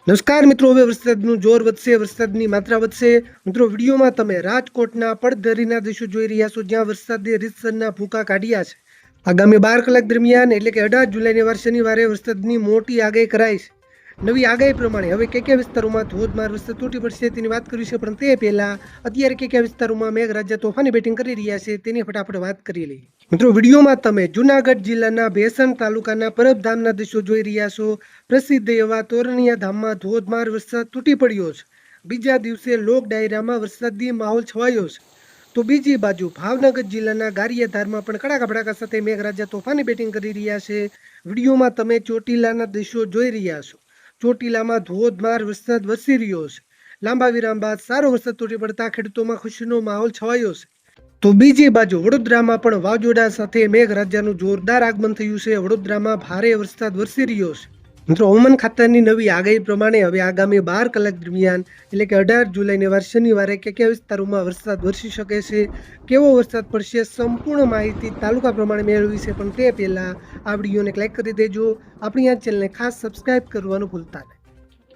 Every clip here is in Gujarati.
નમસ્કાર મિત્રો, હવે વરસાદનું જોર વધશે, વરસાદની માત્રા વધશે. મિત્રો, વિડીયોમાં તમે રાજકોટના પડધરીના દ્રશ્યો જોઈ રહ્યા છો, જ્યાં વરસાદે રીતસરના ભૂકા કાઢ્યા છે. આગામી 12 કલાક દરમિયાન એટલે કે 18 જુલાઈની વાર શનિવારે વરસાદની મોટી આગાહી કરાઈ છે. નવી આગાહી પ્રમાણે હવે કયા વિસ્તારોમાં ધોધમાર વરસાદ તૂટી પડશે તેની વાત કરી છે, પણ તે પહેલા અત્યારે કયા વિસ્તારોમાં મેઘરાજા તોફાની બેટિંગ કરી રહ્યા છે તેની ફટાફટ વાત કરી લઈએ. મિત્રો, વિડીયોમાં તમે જુનાગઢ જિલ્લાના ભેસણ તાલુકાના પરબધામના દ્રશ્યો જોઈ રહ્યા છો. પ્રસિદ્ધ એવા તોરણિયા ધામમાં ધોધમાર વરસાદ તૂટી પડ્યો છે. બીજા દિવસે લોક ડાયરામાં વરસાદી માહોલ છવાયો છે. તો બીજી બાજુ ભાવનગર જિલ્લાના ગારિયાધારમાં પણ કડાકા ભડાકા સાથે મેઘરાજા તોફાની બેટિંગ કરી રહ્યા છે. વિડીયોમાં તમે ચોટીલાના દ્રશ્યો જોઈ રહ્યા છો. ચોટીલામાં ધોધમાર વરસાદ વરસી રહ્યો છે. લાંબા વિરામ બાદ સારો વરસાદ તૂટી પડતા ખેડૂતોમાં ખુશીનો માહોલ છવાયો છે. તો બીજી બાજુ વડોદરામાં પણ વાવાઝોડા સાથે મેઘરાજાનું જોરદાર આગમન થયું છે. વડોદરામાં ભારે વરસાદ વરસી રહ્યો છે. મિત્રો, હવામાન ખાતાની નવી આગાહી પ્રમાણે હવે આગામી 12 કલાક દરમિયાન એટલે કે 18 જુલાઈની વાર શનિવારે કયા વિસ્તારોમાં વરસાદ વરસી શકે છે, કેવો વરસાદ પડશે, સંપૂર્ણ માહિતી તાલુકા પ્રમાણે મેળવી છે. પણ તે પહેલાં આ વિડીયોને લાઈક કરી દેજો. આપણી આ ચેનલને ખાસ સબસ્ક્રાઈબ કરવાનું ભૂલતા નહીં.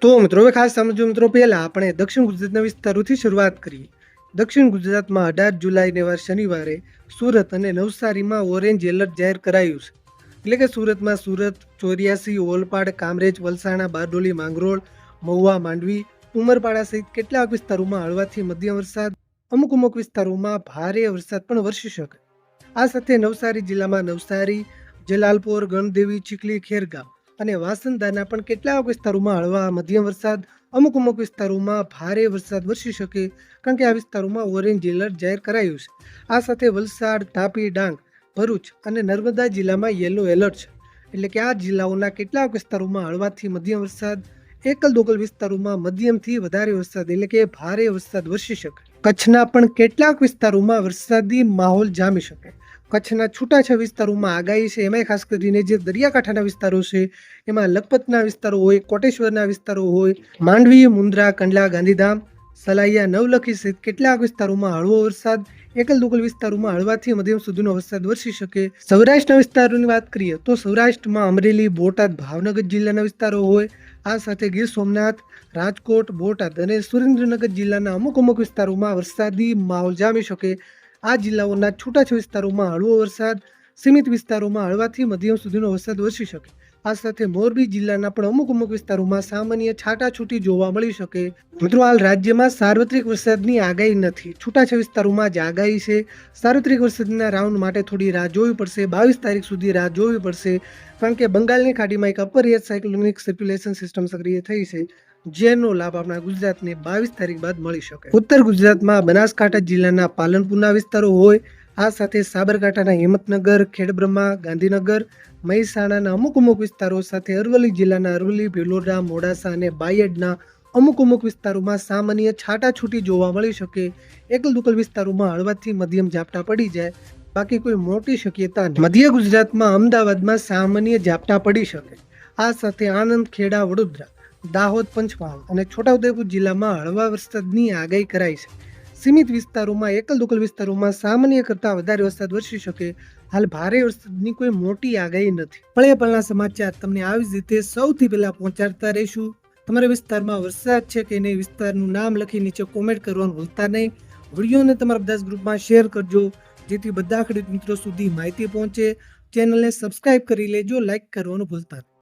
તો મિત્રો, હવે ખાસ સમજો મિત્રો, પહેલાં આપણે દક્ષિણ ગુજરાતના વિસ્તારોથી શરૂઆત કરીએ. દક્ષિણ ગુજરાતમાં 18 જુલાઈની વાર શનિવારે સુરત અને નવસારીમાં ઓરેન્જ એલર્ટ જાહેર કરાયું છે. એટલે કે સુરતમાં સુરત, ચોર્યાસી, ઓલપાડ, કામરેજ, વલસાણા, બારડોલી, માંગરોળ, મહુવા, માંડવી, ઉમરપાડા સહિત કેટલાક વિસ્તારોમાં હળવાથી મધ્યમ વરસાદ, અમુક વિસ્તારોમાં ભારે વરસાદ પણ વરસી શકે. આ સાથે નવસારી જિલ્લામાં નવસારી, જલાલપોર, ગણદેવી, ચીખલી, ખેરગામ અને વાસંદાના પણ કેટલાક વિસ્તારોમાં હળવા મધ્યમ વરસાદ, અમુક વિસ્તારોમાં ભારે વરસાદ વરસી શકે, કારણ કે આ વિસ્તારોમાં ઓરેન્જ એલર્ટ જાહેર કરાયું છે. આ સાથે વલસાડ, તાપી, ડાંગ, ભરૂચ અને નર્મદા જિલ્લામાં યલો એલર્ટ છે. એટલે કે આ જિલ્લાઓના કેટલાક વિસ્તારોમાં હળવાથી મધ્યમ વરસાદ, એકલ દોકલ વિસ્તારોમાં મધ્યમથી વધારે વરસાદ એટલે કે ભારે વરસાદ વરસી શકે. કચ્છના પણ કેટલાક વિસ્તારોમાં વરસાદી માહોલ જામી શકે. કચ્છના છૂટાછવાયા વિસ્તારોમાં આગાહી છે. એમાં ખાસ કરીને જે દરિયાકાંઠાના વિસ્તારો છે, એમાં લખપતના વિસ્તારો હોય, કોટેશ્વરના વિસ્તારો હોય, માંડવી, મુન્દ્રા, કંડલા, ગાંધીધામ, સલાયા, નવલખી સહિત કેટલાક વિસ્તારોમાં હળવો વરસાદ, એકલ દોકલ વિસ્તારોમાં હળવાથી મધ્યમ સુધીનો વરસાદ વરસી શકે. સૌરાષ્ટ્રના વિસ્તારોની વાત કરીએ તો સૌરાષ્ટ્રમાં અમરેલી, બોટાદ, ભાવનગર જિલ્લાના વિસ્તારો હોય, આ સાથે ગીર સોમનાથ, રાજકોટ, બોટાદ અને સુરેન્દ્રનગર જિલ્લાના અમુક વિસ્તારોમાં વરસાદી માહોલ જામી શકે. આ જિલ્લાઓના છૂટાછવાયા વિસ્તારોમાં હળવો વરસાદ, સીમિત વિસ્તારોમાં હળવાથી મધ્યમ સુધીનો વરસાદ વરસી શકે. આ સાથે મોરબી જિલ્લાના પણ અમુક વિસ્તારોમાં સામાન્ય છાટાછૂટી જોવા મળી શકે. મિત્રો, હાલ રાજ્યમાં સાર્વત્રિક વરસાદની આગાહી નથી, છૂટાછવાયા વિસ્તારોમાં જ આગાહી છે. સાર્વત્રિક વરસાદના રાઉન્ડ માટે થોડી રાહ જોવી પડશે. 22 તારીખ સુધી રાહ જોવી પડશે, કારણ કે બંગાળની ખાડીમાં એક upper air cyclonic circulation system સક્રિય થઈ છે, જેનો લાભ આપણા ગુજરાતને 22 તારીખ બાદ મળી શકે. ઉત્તર ગુજરાતમાં બનાસકાંઠા જિલ્લાના પાલનપુરના વિસ્તારો હોય, આ સાથે સાબરકાંઠાના હિંમતનગર, ખેડબ્રહ્મા, ગાંધીનગર, મહેસાણાના અમુક વિસ્તારો સાથે અરવલ્લી જિલ્લાના અરવલ્લી, ભિલોડા, મોડાસા અને બાયડના અમુક વિસ્તારોમાં સામાન્ય છાટાછૂટી જોવા મળી શકે. એકલ દોકલ વિસ્તારોમાં હળવાથી મધ્યમ ઝાપટા પડી જાય, બાકી કોઈ મોટી શક્યતા નહીં. મધ્ય ગુજરાતમાં અમદાવાદમાં સામાન્ય ઝાપટા પડી શકે. આ સાથે આણંદ, ખેડા, વડોદરા, દાહોદ, પંચમહાલ અને છોટાઉદેપુર જિલ્લામાં હળવા વરસાદની આગાહી કરાઈ છે. સીમિત વિસ્તારોમાં, એકલ દોકલ વિસ્તારોમાં સામાન્ય કરતાં વધારે વરસાદ વરસી શકે. હાલ ભારે વરસાદની કોઈ મોટી આગાહી નથી. પળે સમાચાર તમને આવી જ રીતે સૌથી પહેલા પહોંચાડતા રહીશું. તમારા વિસ્તારમાં વરસાદ છે કે નહીં, વિસ્તારનું નામ લખી નીચે કોમેન્ટ કરવાનું ભૂલતા નહીં. વિડીયોને તમારા બધા ગ્રુપમાં શેર કરજો, જેથી બધા ખેડૂત મિત્રો સુધી માહિતી પહોંચે. ચેનલને સબસ્ક્રાઇબ કરી લેજો, લાઇક કરવાનું ભૂલતા નહીં.